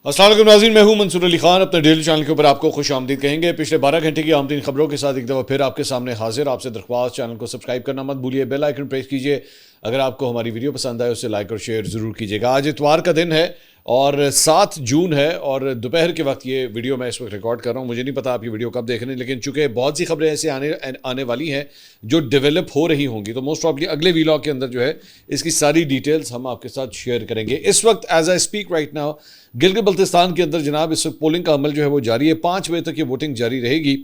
अस्सलाम वालेकुम नाज़रीन, मैं हूं मंसूर अली खान। अपने डेली चैनल के ऊपर आपको खुश आमदीद कहेंगे। पिछले 12 घंटे की आमदीन खबरों के साथ एक दफ़ा फिर आपके सामने हाजिर। आपसे दरख्वास्त, चैनल को सब्सक्राइब करना मत भूलिए, बेल आइकन प्रेस कीजिए। अगर आपको हमारी वीडियो पसंद आए उसे लाइक और शेयर ज़रूर कीजिएगा। आज इतवार का दिन है और 7 जून है और दोपहर के वक्त ये वीडियो मैं इस वक्त रिकॉर्ड कर रहा हूँ। मुझे नहीं पता आप ये वीडियो कब देख रहे हैं, लेकिन चूंकि बहुत सी खबरें ऐसे आने वाली हैं जो डेवलप हो रही होंगी, तो मोस्ट प्रॉब्ली अगले वीलॉग के अंदर जो है इसकी सारी डिटेल्स हम आपके साथ शेयर करेंगे। इस वक्त as I speak right now Gilgit Baltistan के अंदर जनाब इस वक्त पोलिंग का अमल जो है वो जारी है। 5 बजे तक ये वोटिंग जारी रहेगी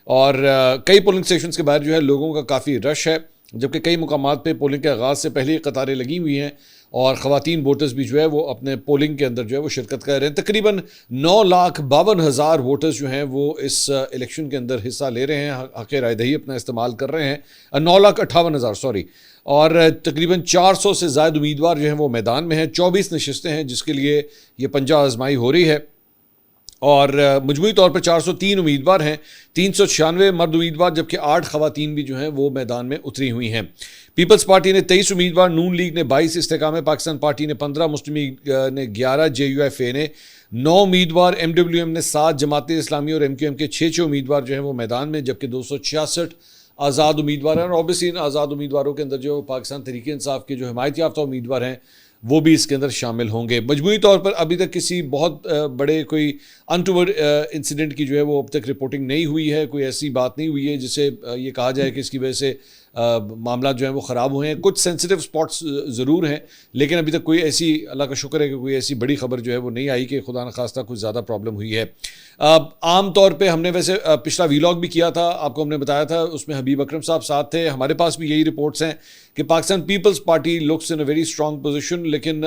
और कई पोलिंग स्टेशन के बाहर जो है लोगों का काफ़ी रश है, जबकि कई मुकामात पे पोलिंग के आगाज़ से पहले ही कतारें लगी हुई हैं और ख़वातीन वोटर्स भी जो है वो अपने पोलिंग के अंदर जो है वो शिरकत कर रहे हैं। तकरीबन 9,52,000 वोटर्स जो हैं वो इस इलेक्शन के अंदर हिस्सा ले रहे हैं, हक़ रायदही अपना इस्तेमाल कर रहे हैं। 9,58,000 सॉरी, और तकरीबन 400 से ज़ायद उम्मीदवार जो हैं वो मैदान में हैं। 24 नशिस्तें हैं जिसके लिए ये पंजा आजमाई हो रही है और मजमूई तौर पर 403 उम्मीदवार हैं, 396 मर्द उम्मीदवार, जबकि 8 खवातीन भी जो हैं वो मैदान में उतरी हुई हैं। पीपल्स पार्टी ने 23 उम्मीदवार, नून लीग ने 22, इस्तेकाम पाकिस्तान पार्टी ने 15, मुस्लिम लीग ने 11, JUIFA ने 9 उम्मीदवार, MWM ने 7, जमात इस्लामी और MQM के 6 उम्मीदवार जो हैं वो मैदान में, जबकि 266 आज़ाद उम्मीदवार हैं। और ऑब्वियसली इन आज़ाद उम्मीदवारों के अंदर जो पाकिस्तान तहरीक इंसाफ के जो हिमायत याफ्ता उम्मीदवार हैं वो भी इसके अंदर शामिल होंगे। मजमूई तौर पर अभी तक किसी बहुत बड़े कोई अनटूवर्ड इंसिडेंट की जो है वो अब तक रिपोर्टिंग नहीं हुई है। कोई ऐसी बात नहीं हुई है जिससे ये कहा जाए कि इसकी वजह से मामला जो है वो ख़राब हुए हैं। कुछ सेंसिटिव स्पॉट्स ज़रूर हैं, लेकिन अभी तक कोई ऐसी, अल्लाह का शुक्र है कि कोई ऐसी बड़ी खबर जो है वो नहीं आई कि खुदा न खास्ता कुछ ज़्यादा प्रॉब्लम हुई है। आम तौर पे हमने वैसे पिछला वीलॉग भी किया था, आपको हमने बताया था, उसमें हबीब अकरम साहब साथ थे। हमारे पास भी यही रिपोर्ट्स हैं कि Pakistan Peoples Party looks in a very strong position, लेकिन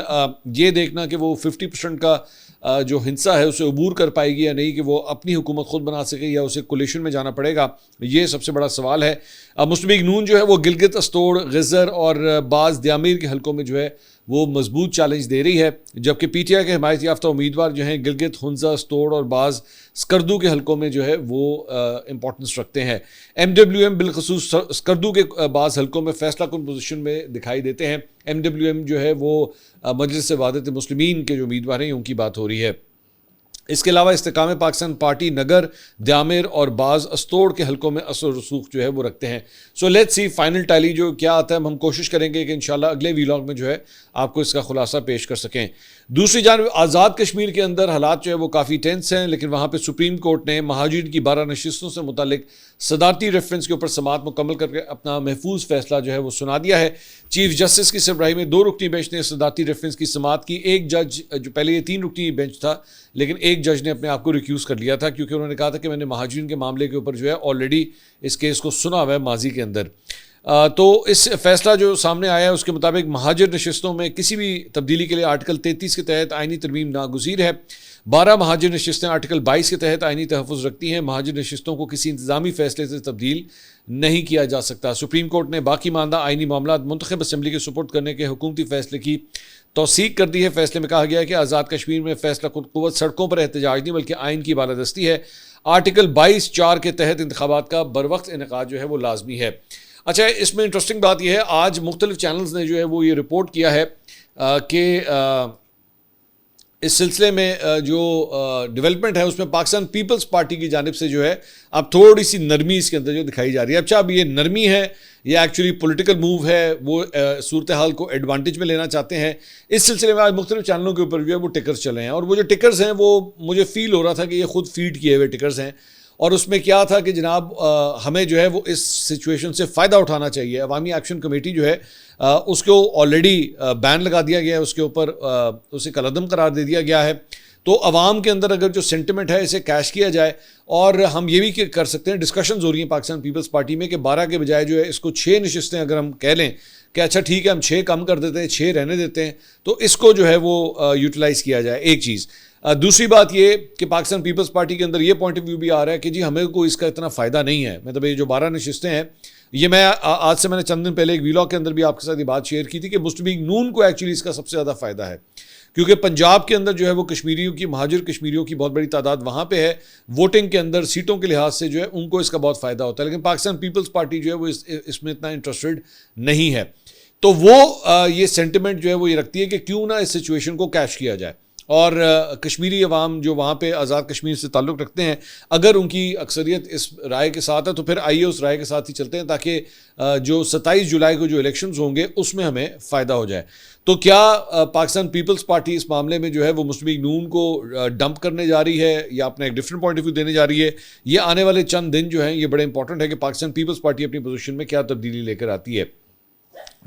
ये देखना कि वो 50% का जो हिस्सा है उसे अबूर कर पाएगी या नहीं, कि वो अपनी हुकूमत खुद बना सके या उसे कोलिशन में जाना पड़ेगा, ये सबसे बड़ा सवाल है। मुस्लिम लीग नून जो है वो गिलगित, अस्तोड़, गिज़र और बाज़ दयामीर के हलकों में जो है वो मजबूत चैलेंज दे रही है, जबकि PTI के हिमायत याफ्ता उम्मीदवार जो हैं गिलगित, हुंजा, अस्तोड़ और बाज़ स्कर्दू के हलकों में जो है वो इंपॉर्टेंस रखते हैं। MWM बिलखसूस स्कर्दू के बाज़ हलकों में फैसला कुन पोजीशन में दिखाई देते हैं। MWM जो है वो मजलिस वाहदत मुस्लिमीन के जो उम्मीदवार हैं उनकी बात हो रही है। इसके अलावा इस्तेकाम पाकिस्तान पार्टी नगर, दयामिर और बाज़ अस्तोड़ के हलकों में असर रसूख जो है वो रखते हैं। So let's see final tally जो क्या आता है। हम कोशिश करेंगे कि इंशाल्लाह अगले वीलॉग में जो है आपको इसका खुलासा पेश कर सकें। दूसरी जानब आज़ाद कश्मीर के अंदर हालात जो है वो काफ़ी टेंस हैं, लेकिन वहाँ पर सुप्रीम कोर्ट ने महाजिर की 12 नशिस्तों से मुतालिक सदारती रेफरेंस के ऊपर समात मुकम्मल करके अपना महफूज फैसला जो है वो सुना दिया है। चीफ जस्टिस की सरबराही में 2 रुकनी बेंच ने सदारती रेफरेंस की समात की। एक जज, जो पहले ये 3 रुकनी बेंच था, लेकिन एक जज ने अपने आप को रिक्यूज़ कर लिया था क्योंकि उन्होंने कहा था कि मैंने महाजिरीन के मामले के ऊपर जो है ऑलरेडी इस केस को सुना हुआ है माजी के अंदर। तो इस फैसला जो सामने आया है उसके मुताबिक महाजिर नशिस्तों में किसी भी तब्दीली के लिए आर्टिकल 33 के तहत आइनी तरमीम नागुज़ीर है। 12 महाजिर नशिस्तें आर्टिकल 22 के तहत आइनी तहफ़्फ़ुज़ रखती हैं। महाजिर नशिस्तों को किसी इंतज़ामी फ़ैसले से तब्दील नहीं किया जा सकता। सुप्रीम कोर्ट ने बाकी मानदा आइनी मामलात मुंतखब असम्बली के सुपुर्द करने के हुकूमती फ़ैसले की तौसीक कर दी है। फैसले में कहा गया है कि आज़ाद कश्मीर में फ़ैसला कुव्वत सड़कों पर एहतजाज नहीं बल्कि आइन की बालादस्ती है। आर्टिकल 22(4) के तहत इंतखाबात का बरवक्त इनेकाद जो है वो लाजमी है। अच्छा, इसमें इंटरेस्टिंग बात यह है, आज मुख्तलिफ चैनल्स ने जो है वो ये रिपोर्ट किया है कि इस सिलसिले में जो डेवलपमेंट है उसमें पाकिस्तान पीपल्स पार्टी की जानिब से जो है अब थोड़ी सी नरमी इसके अंदर जो दिखाई जा रही है। अच्छा, अब ये नरमी है या एक्चुअली पॉलिटिकल मूव है, वो सूरत हाल को एडवांटेज में लेना चाहते हैं। इस सिलसिले में आज मुख्तलिफ चैनलों के ऊपर जो है वो टिकर्स चले हैं और वो जो टिकर्स हैं वो मुझे फील हो रहा था कि ये खुद फीड किए हुए टिकर्स हैं। और उसमें क्या था कि जनाब हमें जो है वो इस सिचुएशन से फ़ायदा उठाना चाहिए। अवामी एक्शन कमेटी जो है उसको ऑलरेडी बैन लगा दिया गया है, उसके ऊपर उसे कलअदम करार दे दिया गया है। तो अवाम के अंदर अगर जो सेंटिमेंट है इसे कैश किया जाए, और हम ये भी कर सकते हैं, डिस्कशंस हो रही हैं पाकिस्तान पीपल्स पार्टी में कि 12 के बजाय जो है इसको 6 नशिस्तें अगर हम कह लें कि अच्छा ठीक है हम 6 कम कर देते हैं, 6 रहने देते हैं, तो इसको जो है वो यूटिलाइज़ किया जाए। एक चीज़। दूसरी बात ये कि पाकिस्तान पीपल्स पार्टी के अंदर ये पॉइंट ऑफ व्यू भी आ रहा है कि जी हमें को इसका इतना फ़ायदा नहीं है। मतलब ये जो 12 नशिस्तें हैं, ये मैं आज से मैंने चंद दिन पहले एक वीलॉग के अंदर भी आपके साथ ये बात शेयर की थी कि मुस्लिम लीग नून को एक्चुअली इसका सबसे ज़्यादा फ़ायदा है, क्योंकि पंजाब के अंदर जो है वो कश्मीरियों की, महाजिर कश्मीरियों की बहुत बड़ी तादाद वहाँ पे है। वोटिंग के अंदर सीटों के लिहाज से जो है उनको इसका बहुत फ़ायदा होता है, लेकिन पाकिस्तान पीपल्स पार्टी जो है वो इसमें इतना इंटरेस्टेड नहीं है। तो वो ये सेंटिमेंट जो है वो ये रखती है कि क्यों ना इस सिचुएशन को कैश किया जाए। और कश्मीरी अवाम जो वहाँ पे आज़ाद कश्मीर से ताल्लुक़ रखते हैं, अगर उनकी अक्सरियत इस राय के साथ है तो फिर आइए उस राय के साथ ही चलते हैं, ताकि जो 27 जुलाई को जो इलेक्शंस होंगे उसमें हमें फ़ायदा हो जाए। तो क्या पाकिस्तान पीपल्स पार्टी इस मामले में जो है वो मुस्लिम लीग नून को डंप करने जा रही है या अपना एक डिफरेंट पॉइंट ऑफ व्यू देने जा रही है? ये आने वाले चंद दिन जो हैं ये बड़े इंपॉर्टेंट है कि पाकिस्तान पीपल्स पार्टी अपनी पोजीशन में क्या तब्दीली लेकर आती है।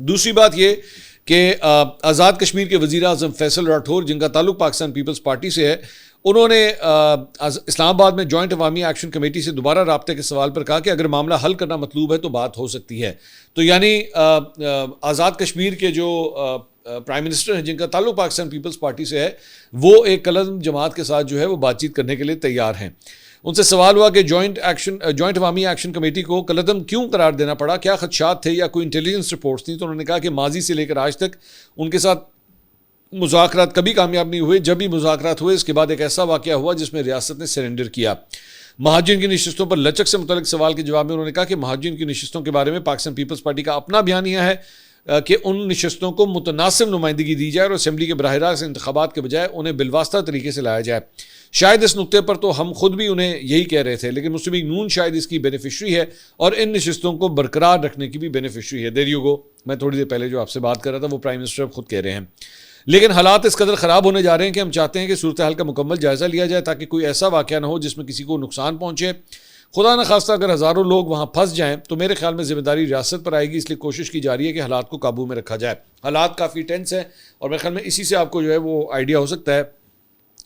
दूसरी बात ये कि आज़ाद कश्मीर के वज़ीर आज़म फैसल राठौर, जिनका ताल्लुक पाकिस्तान पीपल्स पार्टी से है, उन्होंने इस्लामाबाद में जॉइंट अवामी एक्शन कमेटी से दोबारा राब्ते के सवाल पर कहा कि अगर मामला हल करना मतलूब है तो बात हो सकती है। तो यानी आज़ाद कश्मीर के जो प्राइम मिनिस्टर हैं, जिनका ताल्लुक पाकिस्तान पीपल्स पार्टी से है, वो एक कलम जमात के साथ जो है वो बातचीत करने के लिए तैयार हैं। उनसे सवाल हुआ कि जॉइंट अवामी एक्शन कमेटी को कलदम क्यों करार देना पड़ा, क्या खदशात थे या कोई इंटेलिजेंस रिपोर्ट्स थी? तो उन्होंने कहा कि माजी से लेकर आज तक उनके साथ मुज़ाकरात कभी कामयाब नहीं हुए। जब भी मुज़ाकरात हुए इसके बाद एक ऐसा वाक़या हुआ जिसमें रियासत ने सरेंडर किया। महाजिन की नशिस्तों पर लचक से मुतल्लिक सवाल के जवाब में उन्होंने कहा कि महाजिन की नशिस्तों के बारे में पाकिस्तान पीपल्स पार्टी का अपना बयानिया है कि उन नशस्तों को मुतनासिब नुमाइंदगी दी जाए और असम्बली के बराह रास्त इंतखाबात के बजाय उन्हें बिलवास्ता तरीके से लाया जाए। शायद इस नुक्ते पर तो हम खुद भी उन्हें यही कह रहे थे, लेकिन मुस्लिम लीग नून शायद इसकी बेनिफिशरी है और इन नशस्तों को बरकरार रखने की भी बेनिफिशरी है। देयर यू गो, मैं थोड़ी देर पहले जो आपसे बात कर रहा था वो प्राइम मिनिस्टर खुद कह रहे हैं। लेकिन हालात इस कदर ख़राब होने जा रहे हैं कि हम चाहते हैं कि सूरत हाल का मुकम्मल जायज़ा लिया जाए ताकि कोई ऐसा वाक़या ना हो जिसमें किसी को नुकसान पहुँचे। खुदा न खास्ता अगर हज़ारों लोग वहाँ फंस जाएं तो मेरे ख्याल में जिम्मेदारी रियासत पर आएगी, इसलिए कोशिश की जा रही है कि हालात को काबू में रखा जाए। हालात काफ़ी टेंस हैं और मेरे ख्याल में इसी से आपको जो है वो आइडिया हो सकता है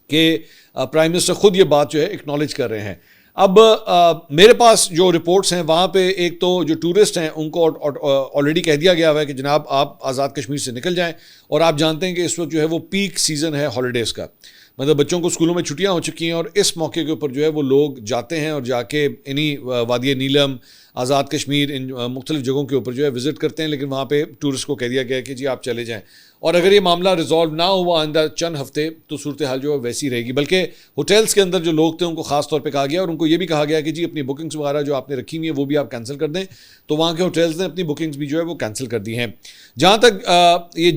कि प्राइम मिनिस्टर खुद ये बात जो है एक्नॉलेज कर रहे हैं। अब मेरे पास जो रिपोर्ट्स हैं वहाँ पे एक तो जो टूरिस्ट हैं उनको ऑलरेडी कह दिया गया हुआ है कि जनाब आप आज़ाद कश्मीर से निकल जाएं, और आप जानते हैं कि इस वक्त जो है वो पीक सीज़न है हॉलीडेज़ का, मतलब बच्चों को स्कूलों में छुट्टियां हो चुकी हैं और इस मौके के ऊपर जो है वो लोग जाते हैं और जाके इन्हीं वादी नीलम, आज़ाद कश्मीर, इन मुख्तलिफ जगहों के ऊपर जो है विज़िट करते हैं। लेकिन वहाँ पे टूरिस्ट को कह दिया गया है कि जी आप चले जाएं, और अगर ये मामला रिजॉल्व ना हुआ आइंदा चंद हफ्ते तो सूरत हाल जो है वैसी रहेगी। बल्कि होटल्स के अंदर जो लोग थे उनको खास तौर पे कहा गया और उनको ये भी कहा गया कि जी अपनी बुकिंग्स वगैरह जो आपने रखी हुई है वो भी आप कैंसिल कर दें। तो वहाँ के होटल्स ने अपनी बुकिंग्स भी जो है वो कैंसिल कर दी हैं। जहाँ तक ये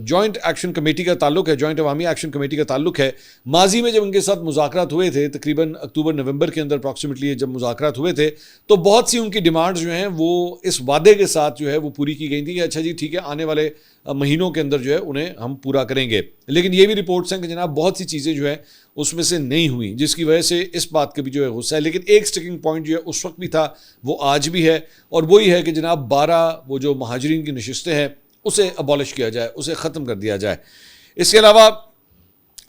जॉइंट एक्शन कमेटी का ताल्लुक है, जॉइंट अवामी एक्शन कमेटी का ताल्लुक है, माजी में जब उनके साथ मुज़ाकरात हुए थे तकरीबन अक्टूबर नवंबर के अंदर अप्रॉक्सीमेटली जब मुज़ाकरात हुए थे, तो बहुत सी उनकी डिमांड्स जो हैं वो इस वादे के साथ जो है वो पूरी की गई थी कि अच्छा जी ठीक है आने वाले महीनों के अंदर जो है उन्हें हम पूरा करेंगे। लेकिन ये भी रिपोर्ट्स हैं कि जनाब बहुत सी चीज़ें जो है उसमें से नहीं हुई, जिसकी वजह से इस बात का भी जो है गुस्सा है। लेकिन एक स्टिकिंग पॉइंट जो है उस वक्त भी था वो आज भी है, और वही है कि जनाब 12 वो जो महाजरीन की नशिस्तें हैं उसे अबॉलिश किया जाए, उसे ख़त्म कर दिया जाए। इसके अलावा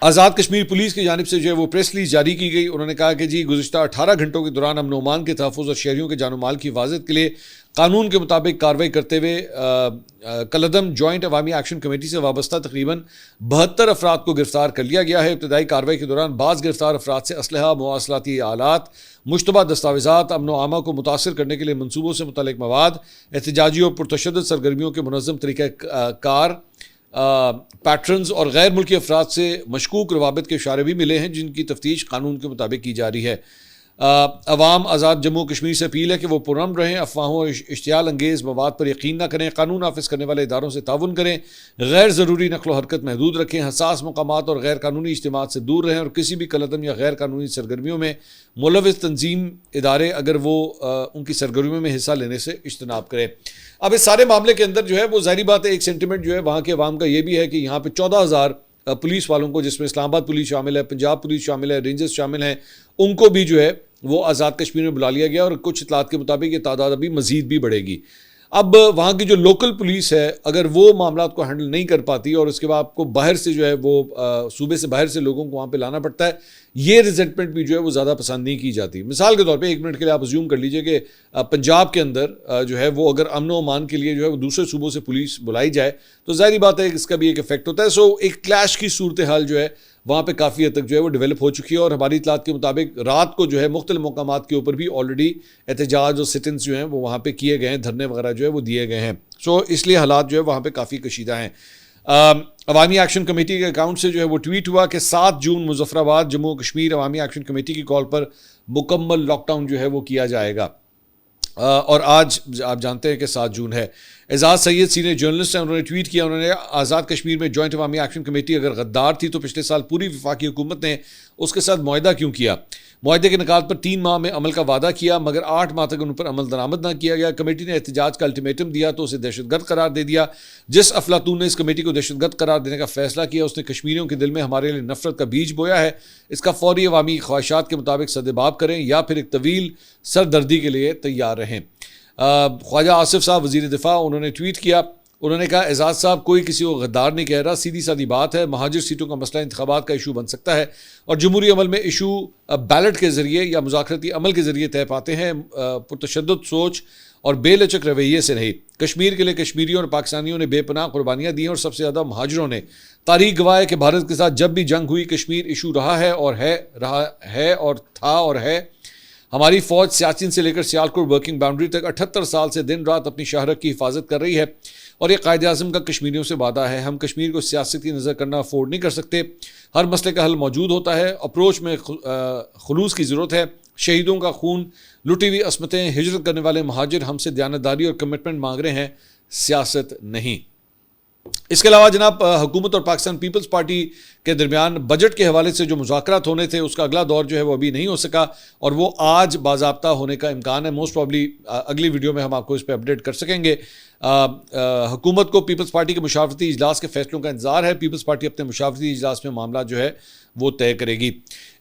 आज़ाद कश्मीर पुलिस की जानिब से जो है वो प्रेस रिलीज जारी की गई। उन्होंने कहा कि जी गुज़िश्ता 18 घंटों के दौरान अमन अमान के तहफ़्फ़ुज़ और शहरियों के जानो माल की हिफाजत के लिए कानून के मुताबिक कार्रवाई करते हुए कलदम जॉइंट अवामी एक्शन कमेटी से वाबस्ता तकरीबन 72 अफराद को गिरफ्तार कर लिया गया है। इब्तदाई कार्रवाई के दौरान बाज़ गिरफ्तार अफराद से असलहा, मवासलाती आलात, मुश्तबा दस्तावेज़ात, अमन व आमा को मुतासर करने के लिए मनसूबों से मुतल्लिक़ मवाद, एहतजाजी और पुरतशद्दुद सरगर्मियों के मुनज़्ज़म तरीक़ाकार, पैट्रन्स और गैर मुल्की अफराद से मशकूक रवाबित के इशारे भी मिले हैं जिनकी तफ्तीश कानून के मुताबिक की जा रही है। अवाम आज़ाद जम्मू कश्मीर से अपील है कि वो पुरअमन रहें, अफवाहों और इश्तियाल अंगेज़ मवाद पर यकीन न करें, कानून नाफिज करने वाले इदारों से ताउन करें, गैर ज़रूरी नकलो हरकत महदूद रखें, हसास मकामात और गैर कानूनी इज्तिमात से दूर रहें और किसी भी कलदम या गैर कानूनी सरगर्मियों में मुलविस तंजीम इदारे अगर वो उनकी सरगर्मियों में हिस्सा लेने से इज्तनाब करें। अब इस सारे मामले के अंदर जो है वो ज़ाहिर बात है एक सेंटिमेंट जो है वहाँ के अवाम का ये भी है कि यहाँ पर 14,000 पुलिस वालों को, जिसमें इस्लामाबाद पुलिस शामिल है, पंजाब पुलिस शामिल है, रेंजर्स शामिल हैं, उनको भी जो है वो आज़ाद कश्मीर में बुला लिया गया और कुछ इतलात के मुताबिक ये तादाद अभी मज़ीद भी बढ़ेगी। अब वहाँ की जो लोकल पुलिस है अगर वो मामलात को हैंडल नहीं कर पाती और उसके बाद आपको बाहर से जो है वो सूबे से बाहर से लोगों को वहाँ पे लाना पड़ता है, ये रिजेंटमेंट भी जो है वो ज़्यादा पसंद नहीं की जाती। मिसाल के तौर पे एक मिनट के लिए आप अज्यूम कर लीजिए कि पंजाब के अंदर जो है वो अगर अमन व अमान के लिए जो है वो दूसरे सूबों से पुलिस बुलाई जाए तो ज़ाहिर बात है इसका भी एक इफेक्ट होता है। सो एक क्लैश की सूरत हाल जो है वहाँ पे काफ़ी हद तक जो है वो डेवलप हो चुकी है और हमारी इतलात के मुताबिक रात को जो है मुख्तलिफ मकामात के ऊपर भी ऑलरेडी एहतजाज और सिटिंग्स जो हैं वो वहाँ पे किए गए हैं, धरने वगैरह जो है वो दिए गए हैं। सो इसलिए हालात जो है वहाँ पे काफ़ी कशीदा हैं। अवामी एक्शन कमेटी के अकाउंट से जो है वो ट्वीट हुआ कि 7 जून मुजफ्फराबाद जम्मू कश्मीर अवामी एक्शन कमेटी की कॉल पर मुकम्मल लॉकडाउन जो है वो किया जाएगा। और आज आप जानते हैं कि 7 जून है। एजाज सैयद सीनियर जर्नलिस्ट हैं, उन्होंने ट्वीट किया, उन्होंने आज़ाद कश्मीर में जॉइंट अवामी एक्शन कमेटी अगर गद्दार थी तो पिछले साल पूरी वफाकी हुकूमत ने उसके साथ मुआहदा क्यों किया। मुआहदे के निकात पर 3 माह में अमल का वादा किया मगर 8 माह तक उन पर अमल दरामद न किया गया। कमेटी ने एहतजाज का अल्टीमेटम दिया तो उसे दहशतगर्द करार दे दिया। जिस अफलातून ने इस कमेटी को दहशतगर्द करार देने का फैसला किया उसने कश्मीरियों के दिल में हमारे लिए नफरत का बीज बोया है। इसका फौरी अवामी ख्वाहिशात के मुताबिक सदेबाब करें या फिर एक तवील सरदर्दी के लिए तैयार रहें। ख्वाजा आसिफ साहब वज़ीर दिफा, उन्होंने ट्वीट किया, उन्होंने कहा एजाज साहब कोई किसी को गद्दार नहीं कह रहा, सीधी सादी बात है। महाजिर सीटों का मसला इंतखाबात का इशू बन सकता है और जमहूरी अमल में इशू बैलेट के ज़रिए या मुज़ाकरती अमल के ज़रिए तय पाते हैं, पुरतशद्दुद सोच और बेलचक रवैये से नहीं। कश्मीर के लिए कश्मीरियों और पाकिस्तानियों ने बेपनाह कुर्बानियाँ दी और सबसे ज़्यादा महाजरों ने। तारीख गवाह है कि भारत के साथ जब भी जंग हुई कश्मीर इशू रहा है और था और है। हमारी फ़ौज सियाचिन से लेकर सियालकोट वर्किंग बाउंड्री तक 78 साल से दिन रात अपनी शहरत की हिफाजत कर रही है और ये कायदे आज़म का कश्मीरियों से वादा है। हम कश्मीर को सियासत की नज़र करना अफोर्ड नहीं कर सकते। हर मसले का हल मौजूद होता है। अप्रोच में खुलूस की ज़रूरत है। शहीदों का खून, लुटी हुई असमतें, हिजरत करने वाले महाजिर हमसे दयानतदारी और कमिटमेंट मांग रहे हैं, सियासत नहीं। इसके अलावा जनाब हुकूमत और पाकिस्तान पीपल्स पार्टी के दरमियान बजट के हवाले से जो मुज़ाकरात होने थे उसका अगला दौर जो है वो अभी नहीं हो सका और वो आज बाज़ाब्ता होने का इम्कान है। मोस्ट प्रॉब्ली अगली वीडियो में हम आपको इस पर अपडेट कर सकेंगे। हुकूमत को पीपल्स पार्टी के मुशावरती इजलास के फैसलों का इंतजार है। पीपल्स पार्टी अपने मुशावरती इजलास में मामला जो है वो तय करेगी।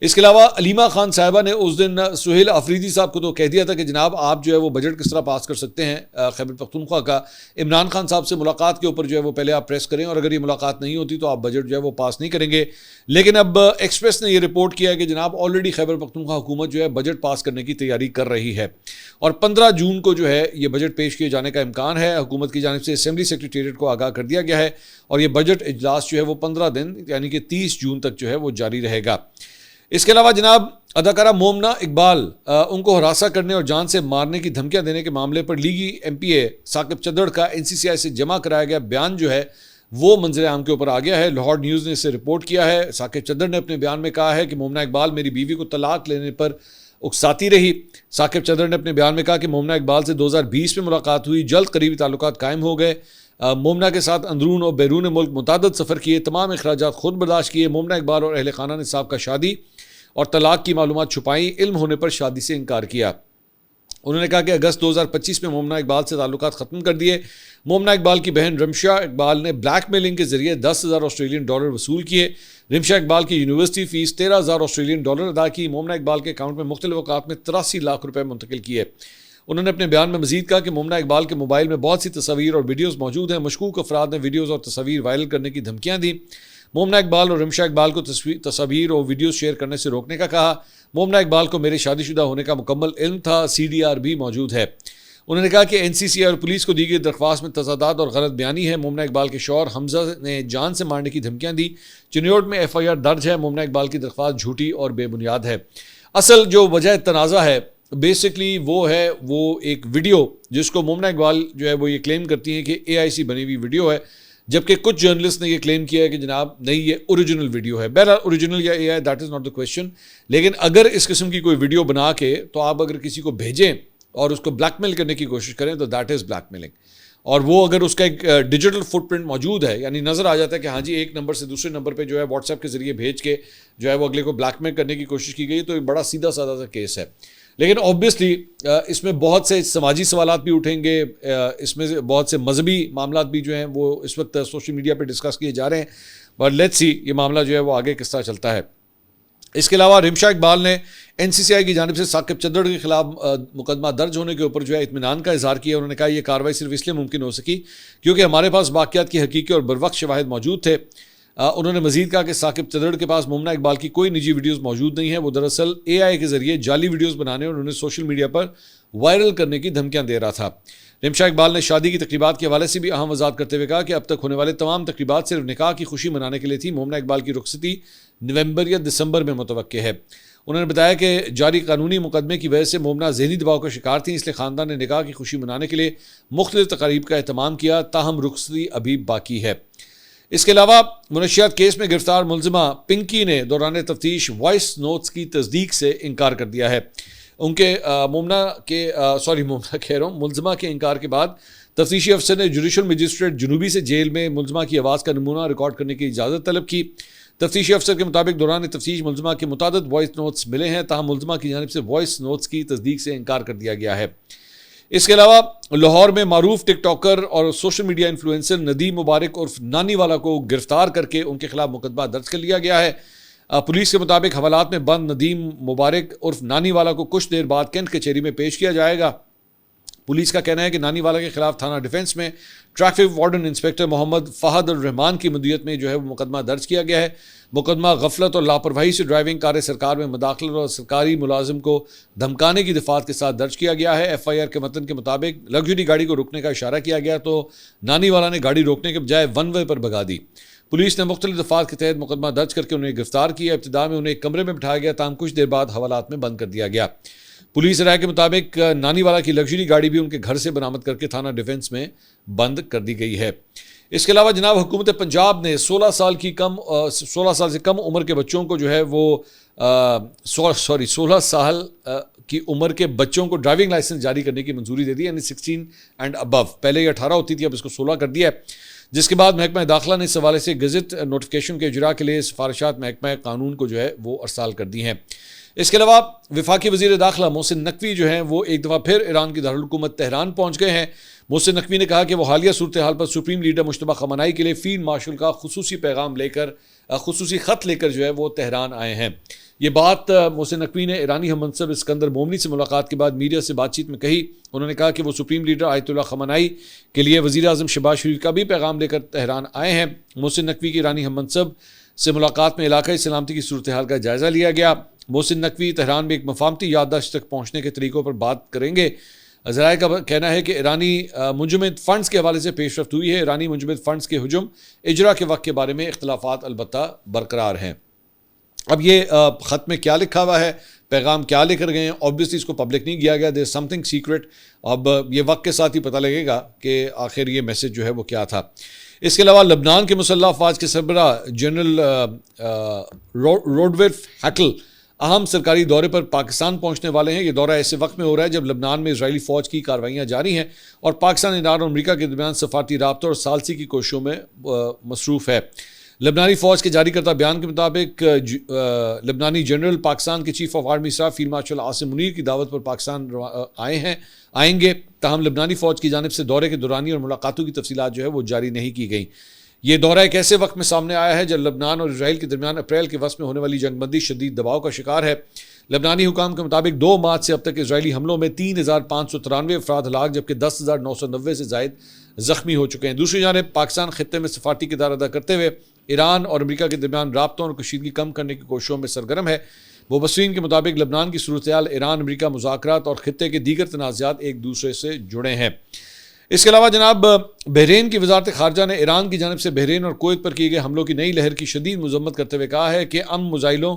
इसके अलावा अलीमा खान साहिबा ने उस दिन सुहेल अफरीदी साहब को तो कह दिया था कि जनाब आप जो है वो बजट किस तरह पास कर सकते हैं खैबर पख्तूनख्वा का। इमरान खान साहब से मुलाकात के ऊपर जो है वो पहले आप प्रेस करें और अगर ये मुलाकात नहीं होती तो आप बजट जो है वो पास नहीं करेंगे। लेकिन अब एक्सप्रेस ने ये रिपोर्ट किया है कि जनाब ऑलरेडी खैबर पख्तूनख्वा हुकूमत जो है बजट पास करने की तैयारी कर रही है और 15 जून को जो है ये बजट पेश किए जाने का इम्कान है। हुकूमत की जानिब से असेंबली सेक्रेटेरिएट को आगाह कर दिया गया है और ये बजट इजलास जो है वो 15 दिन यानी कि 30 जून तक जो है वो जारी रहेगा। इसके अलावा जनाब अदाकारा मोमना इकबाल उनको हरासा करने और जान से मारने की धमकियां देने के मामले पर लीगी MPA साकिब चद्दड़ का NCCI से जमा कराया गया बयान जो है वो मंजर आम के ऊपर आ गया है। लाहौर न्यूज़ ने इसे रिपोर्ट किया है। साकिब चद्दड़ ने अपने बयान में कहा है कि मोमना इकबाल मेरी बीवी को तलाक लेने पर उकसाती रही। साकिब चद्दड़ ने अपने बयान में कहा कि मोमना इकबाल से 2020 में मुलाकात हुई, जल्द करीबी ताल्लुकात कायम हो गए। मोमना के साथ अंदरून और बैरून मुल्क मुतादद सफ़र किए, तमाम अखराजात खुद बर्दाश्त किए। मोमना इकबाल और अहल खाना ने साहब का शादी और तलाक की मालूमात छुपाई, इल्म होने पर शादी से इनकार किया। उन्होंने कहा कि अगस्त 2025 में मोमना इकबाल से ताल्लुकात ख़त्म कर दिए। मोमना इकबाल की बहन रिमशा इकबाल ने ब्लैकमेलिंग के जरिए 10,000 ऑस्ट्रेलियन डॉलर वसूल किए। रिमशा इकबाल की यूनिवर्सिटी फ़ीस 13,000 ऑस्ट्रेलियन डॉलर अदा की। मोमना इकबाल के अकाउंट में मुख्तलिफ अवकात में 83 लाख रुपये मुंतकिल किए। उन्होंने अपने बयान में मजीद कहा कि मोमना इकबाल के मोबाइल में बहुत सी तस्वीर और वीडियोज़ मौजूद हैं। मशकूक अफराद ने वीडियोज़ और तस्वीर वायरल करने की धमकियाँ दी। मोमना इकबाल और रिमशा इकबाल को तस्वीर और वीडियो शेयर करने से रोकने का कहा। मोमना इकबाल को मेरे शादीशुदा होने का मुकम्मल इल्म था। CDR भी मौजूद है। उन्होंने कहा कि NCCI और पुलिस को दी गई दरख्वास्त में तजादात और गलत बयानी है। मोमना इकबाल के शौहर हमजा ने जान से मारने की धमकियाँ दी। चिन्योट में FIR दर्ज है। मोमना इकबाल की दरख्वास्त झूठी और बेबुनियाद है। असल जो वजह तनाज़ा है बेसिकली वो है वो एक वीडियो जिसको मोमना इकबाल जो है वो ये क्लेम करती हैं कि AIC बनी हुई वीडियो है, जबकि कुछ जर्नलिस्ट ने ये क्लेम किया है कि जनाब नहीं ये ओरिजिनल वीडियो है। बहरहाल ओरिजिनल या AI that is not the question, लेकिन अगर इस किस्म की कोई वीडियो बना के तो आप अगर किसी को भेजें और उसको ब्लैकमेल करने की कोशिश करें तो दैट इज़ ब्लैकमेलिंग। और वो अगर उसका एक डिजिटल फुटप्रिंट मौजूद है यानी नज़र आ जाता है कि हाँ जी एक नंबर से दूसरे नंबर पे जो है व्हाट्सएप के ज़रिए भेज के जो है वो अगले को ब्लैकमेल करने की कोशिश की गई, तो एक बड़ा सीधा साधा सा केस है। लेकिन ऑब्वियसली इसमें बहुत से समाजी सवालात भी उठेंगे, इसमें से बहुत से मजहबी मामलात भी जो हैं वो इस वक्त सोशल मीडिया पे डिस्कस किए जा रहे हैं। बट लेट्स सी ये मामला जो है वो आगे किस तरह चलता है। इसके अलावा रिमशा इकबाल ने NCCI की जानिब से साकिब चद्दड़ के खिलाफ मुकदमा दर्ज होने के ऊपर जो है इत्मीनान का इजहार किया। उन्होंने कहा यह कार्रवाई सिर्फ इसलिए मुमकिन हो सकी क्योंकि हमारे पास वाक़यात की हकीकी और बरवक्त शवाहिद मौजूद थे। उन्होंने मजीद कहा कि साकिब चद्दड़ के पास मोमना इकबाल की कोई निजी वीडियोज़ मौजूद नहीं है। वो दरअसल AI के ज़रिए जाली वीडियोज़ बनाने और उन्हें सोशल मीडिया पर वायरल करने की धमकियाँ दे रहा था। रिमशा इकबाल ने शादी की तकरीबात के हवाले से भी अहम वजाहत करते हुए कहा कि अब तक होने वाले तमाम तकरीबात सिर्फ निकाह की खुशी मनाने के लिए थी। मोमना इकबाल की रुखसती नवंबर या दिसंबर में मुतवक्के है। उन्होंने बताया कि जारी कानूनी मुकदमे की वजह से मोमना ज़हनी दबाव का शिकार थी, इसलिए ख़ानदान ने निकाह की खुशी मनाने के लिए मुख्तलिफ तकारीब का एहतमाम किया, ताहम रुखसती अभी बाकी है। इसके अलावा मुनशियात केस में गिरफ्तार मुलजिमा पिंकी ने दौरान तफ्तीश वॉइस नोट्स की तस्दीक से इनकार कर दिया है। उनके मुलजिमा के इनकार के बाद तफ्तीशी अफसर ने जुडिशल मजिस्ट्रेट जुनूबी से जेल में मुलजमा की आवाज़ का नमूना रिकॉर्ड करने की इजाज़त तलब की। तफ्तीशी अफसर के मुताबिक दौरान तफ्तीश मुलजमा के मुतादिद वॉइस नोट्स मिले हैं, ताहम मुलजमा की जानिब से वॉइस नोट्स की तस्दीक से इनकार कर दिया गया है। इसके अलावा लाहौर में मारूफ टिकटॉकर और सोशल मीडिया इन्फ्लुएंसर नदीम मुबारक उर्फ नानी वाला को गिरफ्तार करके उनके खिलाफ मुकदमा दर्ज कर लिया गया है। पुलिस के मुताबिक हवालात में बंद नदीम मुबारक उर्फ नानी वाला को कुछ देर बाद कैंट कचहरी में पेश किया जाएगा। पुलिस का कहना है कि नानी वाला के खिलाफ थाना डिफेंस में traffic warden inspector Mohammad Fahad Al Rahman की मदीयत में जो है वो मुकदमा दर्ज किया गया है। मुकदमा गफलत और लापरवाही से ड्राइविंग कार्य सरकार में मुदाखलत और सरकारी मुलाजिम को धमकाने की दफात के साथ दर्ज किया गया है। FIR के मतन के मुताबिक लग्जरी गाड़ी को रोकने का इशारा किया गया तो नानी वाला ने गाड़ी रोकने के बजाय वन वे पर भगा दी। पुलिस ने मुख्तलिफ दफात के तहत मुकदमा दर्ज करके उन्हें गिरफ्तार किया। इब्तिदा में उन्हें एक कमरे में बिठाया गया, ताहम कुछ देर बाद हवालात में बंद कर दिया गया। पुलिस राय के मुताबिक नानी वाला की लग्जरी गाड़ी भी उनके घर से बरामद करके थाना डिफेंस में बंद कर दी गई है। इसके अलावा जनाब हुकूमत पंजाब ने 16 साल से कम उम्र के बच्चों को जो है वो 16 साल की उम्र के बच्चों को ड्राइविंग लाइसेंस जारी करने की मंजूरी दे दी, यानी 16 एंड अबव। पहले ये 18 होती थी, अब इसको 16 कर दिया है, जिसके बाद महकमा दाखिला ने इस हवाले से गजट नोटिफिकेशन के इजरा के लिए सिफारिशात महकमा कानून को जो है वो अरसाल कर दी हैं। इसके अलावा वफाकी वज़ीर दाखिला मोहसिन नकवी जो हैं वो एक दफ़ा फिर ईरान की दारुल हुकूमत तेहरान पहुँच गए हैं। मोहसिन नकवी ने कहा कि वो हालिया सूरत हाल पर सुप्रीम लीडर मुश्तबा खमनाई के लिए फील्ड मार्शल का खुसूसी पैगाम लेकर खुसूसी ख़त लेकर जो है वो तेहरान आए हैं। ये बात मोहसिन नकवी ने ईरानी हम मनसब इस्कंदर मोमनी से मुलाकात के बाद मीडिया से बातचीत में कही। उन्होंने कहा कि वो सुप्रीम लीडर आयतुल्लाह खमनाई के लिए वज़ीर आज़म शहबाज शरीफ का भी पैगाम लेकर तेहरान आए हैं। मोहसिन नकवी की ईरानी हम मनसब से मुलाकात में इलाकाई सलामती की सूरत हाल का जायज़ा लिया गया। मोहसिन नकवी तेहरान में एक मफामती याददाश्त तक पहुँचने के तरीक़ों पर बात करेंगे। ज़राए का कहना है कि ईरानी मुंजमद फ़ंड्स के हवाले से पेशरफ्त हुई है। ईरानी मुंजमद फ़ंड्स के हुजूम इजरा के वक्त के बारे में इख्तलाफात अलबत्ता बरकरार हैं। अब ये ख़त में क्या लिखा हुआ है, पैगाम क्या लेकर गए हैं, ऑब्वियसली इसको पब्लिक नहीं किया गया, देयर समथिंग सीक्रेट। अब ये वक्त के साथ ही पता लगेगा कि आखिर ये मैसेज जो है वो क्या था। इसके अलावा लबनान के मुसल्लह अफ़वाज के सरबरा जनरल रोडवेफ हैकल अहम सरकारी दौरे पर पाकिस्तान पहुंचने वाले हैं। ये दौरा ऐसे वक्त में हो रहा है जब लबनान में इजरायली फ़ौज की कार्रवाइयाँ जारी हैं और पाकिस्तान, ईरान और अमरीका के दरमियान सफारती राब्तों और सालसी की कोशिशों में मसरूफ़ है। लबनानी फ़ौज के जारी करदा बयान के मुताबिक लबनानी जनरल पाकिस्तान के chief of army staff field marshal Asim Munir की दावत पर पाकिस्तान आएंगे। ताहम लबनानी फ़ौज की जानिब से दौरे के दौरानी और मुलाकातों की तफसीलात जो है वो जारी नहीं की गई। ये दौरा एक ऐसे वक्त में सामने आया है जब लबनान और इजराइल के दरमियान अप्रैल के वक्त में होने वाली जंगबंदी शदीद दबाव का शिकार है। लबनानी हुकाम के मुताबिक 2 मार्च से अब तक इजरायली हमलों में 3,593 अफराद हलाक जबकि 10,990 से ज़ायद ज़ख्मी हो चुके हैं। दूसरी जानिब पाकिस्तान खित्ते में सफारती किरदार अदा करते हुए ईरान और अमरीका के दरमियान राब्तों और कशीदगी कम करने की कोशिशों में सरगर्म है। मुबस्सिरीन के मुताबिक लबनान की सूरत हाल ईरान अमरीका मुज़ाकरात और खित्ते के दीगर तनाज़ात एक दूसरे से जुड़े हैं। इसके अलावा जनाब बहरीन की वजारत खारजा ने ईरान की जानिब से बहरीन और कुवैत पर किए गए हमलों की नई लहर की शदीद मजम्मत करते हुए कहा है कि अमन मिसाइलों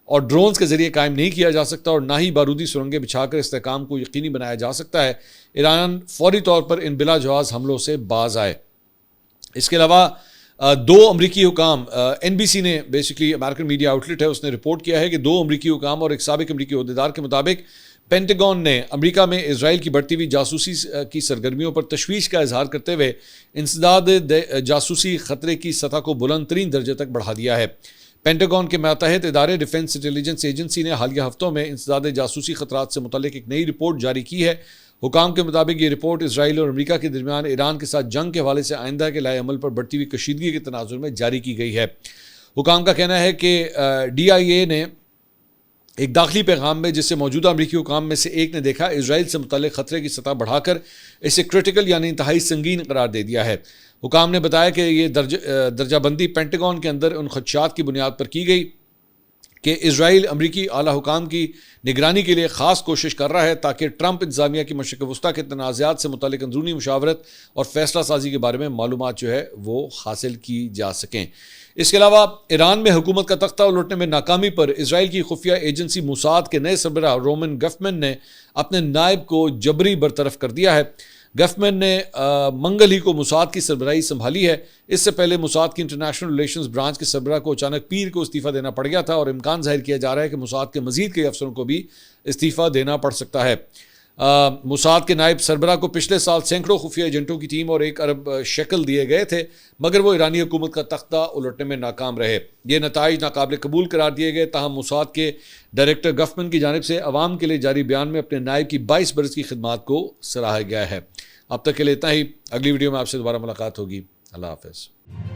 और ड्रोन्स के जरिए कायम नहीं किया जा सकता और ना ही बारूदी सुरंगें बिछाकर इस्तेहकाम को यकीनी बनाया जा सकता है। ईरान फौरी तौर पर इन बिला जवाज़ हमलों से बाज आए। इसके अलावा 2 अमरीकी हुकाम NBC ने बेसिकली अमेरिकन मीडिया आउटलेट है, उसने रिपोर्ट किया है कि 2 अमरीकी हुकाम और एक साबिक अमरीकी ओहदेदार के मुताबिक पेंटागन ने अमेरिका में इजराइल की बढ़ती हुई जासूसी की सरगर्मियों पर तशवीश का इजहार करते हुए इंसदाद जासूसी खतरे की सतह को बुलंद तरीन दर्जे तक बढ़ा दिया है। पेंटागन के मातहत इदारे डिफेंस इंटेलिजेंस एजेंसी ने हालिया हफ्तों में इंसदाद जासूसी खतरात से मुतल्लिक एक नई रिपोर्ट जारी की है। हुकाम के मुताबिक ये रिपोर्ट इजराइल और अमरीका के दरमियान ईरान के साथ जंग के हवाले से आइंदा के लाए अमल पर बढ़ती हुई कशीदगी के तनाजुर में जारी की गई है। हुकाम का कहना है कि DIA ने एक दाखिली पैगाम में, जिससे मौजूदा अमरीकी हुकाम में से एक ने देखा, इजराइल से मुतल्लिक खतरे की सतह बढ़ाकर इसे क्रिटिकल यानी इंतहाई संगीन करार दे दिया है। हुकाम ने बताया कि ये दर्जाबंदी पेंटागन के अंदर उन खदशात की बुनियाद पर की गई कि इजराइल अमरीकी आला हुकाम की निगरानी के लिए ख़ास कोशिश कर रहा है ताकि ट्रंप इंतज़ामिया की मशरिक़ वस्ता के तनाज़ात से मुतल्लिक़ अंदरूनी मुशावरत और फ़ैसला साजी के बारे में मालूमात जो है वो हासिल की जा सकें। इसके अलावा ईरान में हुकूमत का तख्ता उलटने में नाकामी पर इजराइल की खुफिया एजेंसी मुसाद के नए सरबराह रोमन गफमैन ने अपने नायब को जबरी बरतरफ कर दिया है। गफमैन ने मंगल ही को मुसाद की सरबराही संभाली है। इससे पहले मुसाद की इंटरनेशनल रिलेशंस ब्रांच के सरबराह को अचानक पीर को इस्तीफ़ा देना पड़ गया था और इम्कान जाहिर किया जा रहा है कि मुसाद के मजीद कई अफसरों को भी इस्तीफ़ा देना पड़ सकता है। मुसाद के नायब सरबरा को पिछले साल सैकड़ों खुफिया एजेंटों की टीम और 1 अरब शक्ल दिए गए थे, मगर वो ईरानी हुकूमत का तख्ता उलटने में नाकाम रहे। ये नताइज नाकाबिल कबूल करार दिए गए। ताहम मुसाद के डायरेक्टर गफमन की जानिब से अवाम के लिए जारी बयान में अपने नायब की 22 बरस की खिदमात को सराहा गया है। अब तक के लिए इतना ही। अगली वीडियो में आपसे दोबारा मुलाकात होगी। अल्लाह हाफ़िज़।